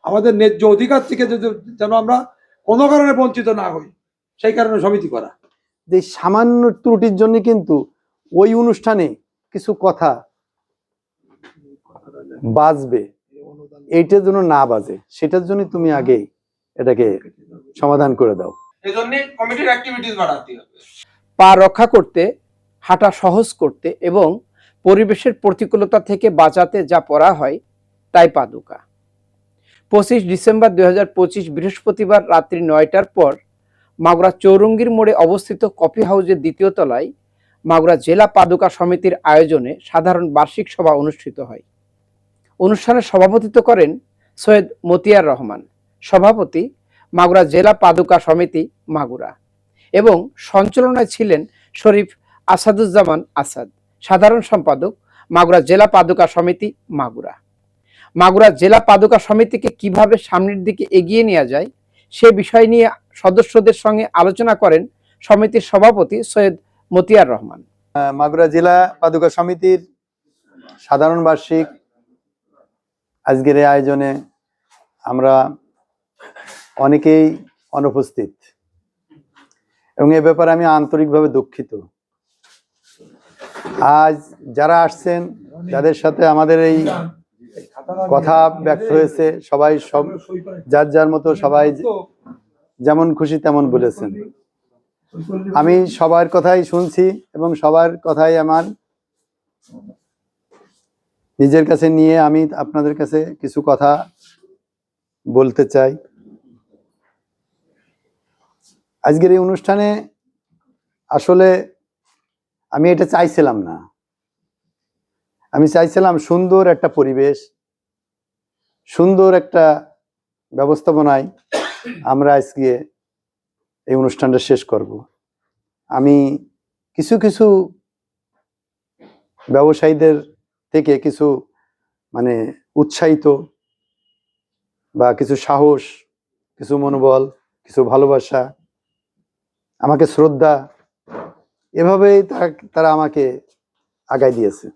আমাদের ন্যায্য অধিকার থেকে যেন আমরা কোনো কারণে বঞ্চিত না হই, সেই কারণে সমিতি করা। যে সামান্য ত্রুটির জন্য কিন্তু ওই অনুষ্ঠানে কিছু কথা বাজবে, এইটার জন্য না বাজে, সেটার জন্য তুমি আগে এটাকে সমাধান করে দাও। এজন্য কমিটির অ্যাক্টিভিটিস বাড়াতে হবে। পা রক্ষা করতে, হাঁটা সহজ করতে এবং পরিবেশের প্রতিকূলতা থেকে বাঁচাতে যা পড়া হয় তাই পাদুকা। 25 ডিসেম্বর 2025 বৃহস্পতিবার রাত্রি 9টার পর মাগুরা চৌরঙ্গীর মোড়ে অবস্থিত কফি হাউসের দ্বিতীয় তলায় মাগুরা জেলা পাদুকা সমিতির আয়োজনে সাধারণ বার্ষিক সভা অনুষ্ঠিত হয়। অনুষ্ঠানে সভাপতিত্ব করেন সৈয়দ মতিয়ার রহমান, সভাপতি মাগুরা জেলা পাদুকা সমিতি মাগুরা, এবং সঞ্চালনায় ছিলেন শরীফ আসাদুজ্জামান আসাদ, সাধারণ সম্পাদক মাগুরা জেলা পাদুকা সমিতি মাগুরা। মাগুরা জেলা পাদুকা সমিতিকে কিভাবে সামনের দিকে এগিয়ে নেওয়া যায় সে বিষয় নিয়ে সদস্যদের সঙ্গে আলোচনা করেন সমিতির সভাপতি সৈয়দ মতিয়ার রহমান। মাগুরা জেলা পাদুকা সমিতির সাধারণ বার্ষিক আজকের এই আয়োজনে আমরা অনেকেই অনুপস্থিত এবং এ ব্যাপারে আমি আন্তরিকভাবে দুঃখিত। আজ যারা আসছেন, যাদের সাথে আমাদের এই কথা ব্যক্ত হয়েছে, সবাই সব যার যার মতো সবাই যেমন খুশি তেমন বলেছেন। আমি সবার কথাই শুনছি এবং সবার কথাই আমার নিজের কাছে নিয়ে আমি আপনাদের কাছে কিছু কথা বলতে চাই। আজকের এই অনুষ্ঠানে আসলে আমি এটা চাইছিলাম না। আমি চাইছিলাম সুন্দর একটা পরিবেশ, সুন্দর একটা ব্যবস্থাপনায় আমরা আজকে এই অনুষ্ঠানটা শেষ করব। আমি কিছু কিছু ব্যবসায়ীদের থেকে কিছু মানে উৎসাহিত বা কিছু সাহস, কিছু মনোবল, কিছু ভালোবাসা, আমাকে শ্রদ্ধা, এভাবেই তারা আমাকে আগায় দিয়েছে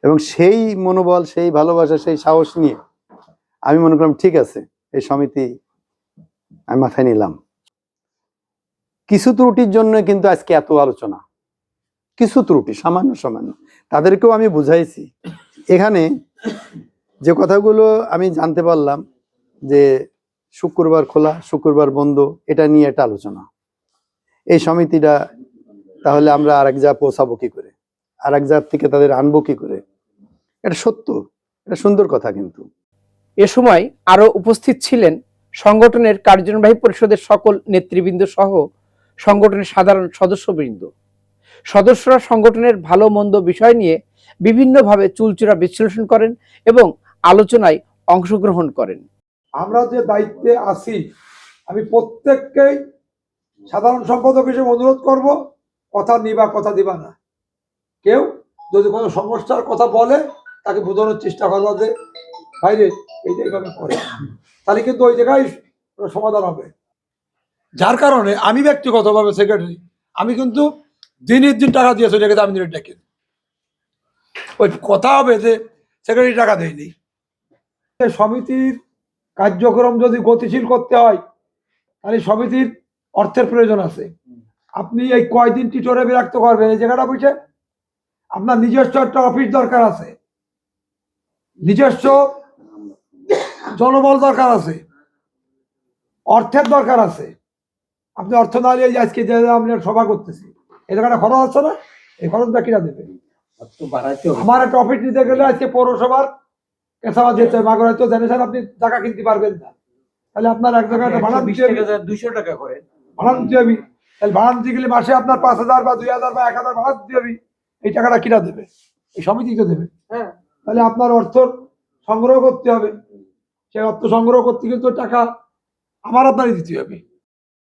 এবং সেই মনোবল, সেই ভালোবাসা, সেই সাহস নিয়ে আমি মনে করলাম ঠিক আছে, এই সমিতি আমি মাথায় নিলাম। কিছু ত্রুটির জন্য কিন্তু আজকে এত আলোচনা, কিছু ত্রুটি সামান্য সামান্য, তাদেরকেও আমি বুঝাইছি। এখানে যে কথাগুলো আমি জানতে পারলাম যে শুক্রবার খোলা, শুক্রবার বন্ধ, এটা নিয়ে একটা আলোচনা। এই সমিতিটা তাহলে আমরা আরেক জায়গা পৌঁছাবো কি করে, আরেক জায়গা থেকে তাদের আনবো কি করে, এটা সত্য, এটা সুন্দর কথা। কিন্তু এ সময় আরো উপস্থিত ছিলেন সংগঠনের কার্যনির্বাহী পরিষদের সকল নেতৃবৃন্দ সহ সংগঠনের সাধারণ সদস্যবৃন্দ। সদস্যরা সংগঠনের ভালো মন্দ বিষয় নিয়ে বিভিন্নভাবে চুলচেরা বিশ্লেষণ করেন এবং আলোচনায় অংশগ্রহণ করেন। আমরা যে দায়িত্বে আছি, আমি প্রত্যেককেই সাধারণ সম্পাদক হিসেবে অনুরোধ করব, কথা নিবা কথা দিবা না। কেউ যদি কোনো সমস্যার কথা বলে তাকে বোঝানোর চেষ্টা করবা যে বাইরে এইভাবে করে, তাহলে কিন্তু ওই জায়গায় সমাধান হবে। যার কারণে আমি ব্যক্তিগতভাবে সেক্রেটারি, আমি কিন্তু দিনের দিন টাকা দিয়ে চলে গেছে, আমি দিনের ডেকে ওই কথা হবে যে সেক্রেটারি টাকা দেয়নি। সমিতির কার্যক্রম যদি গতিশীল করতে হয় তাহলে সমিতির অর্থের প্রয়োজন আছে। আপনি এই কয়দিন টিটোরে বিরক্ত করবেন এই জায়গাটা বুঝে? আপনার নিজস্ব একটা অফিস দরকার আছে, নিজস্ব জনবল দরকার আছে, অর্থের দরকার আছে। আপনি অর্থ না নিয়ে আজকে যে আমরা সভা করতেছি, এই জায়গাটা খরচ হচ্ছে না, এই খরচটা কিনা দেবে? আমার একটা অফিস নিতে গেলে আজকে পৌরসভার কেসাবা যেতে হবে, মাগুরায় তো জানেন আপনি টাকা কিনতে পারবেন না, তাহলে আপনার এক জায়গায় ভাড়া 200 টাকা করে ভাড়া দিতে হবে। তাহলে ভাড়া দিতে গেলে মাসে আপনার 5,000 বা 2,000 বা 1,000 ভাড়া দিতে হবে। এই টাকাটা কিনা দেবে? এই সমিতি তো দেবে। হ্যাঁ, তাহলে আপনার অর্থ সংগ্রহ করতে হবে। সেই অর্থ সংগ্রহ করতে গেলে তো টাকা আমার আপনারই দিতে হবে।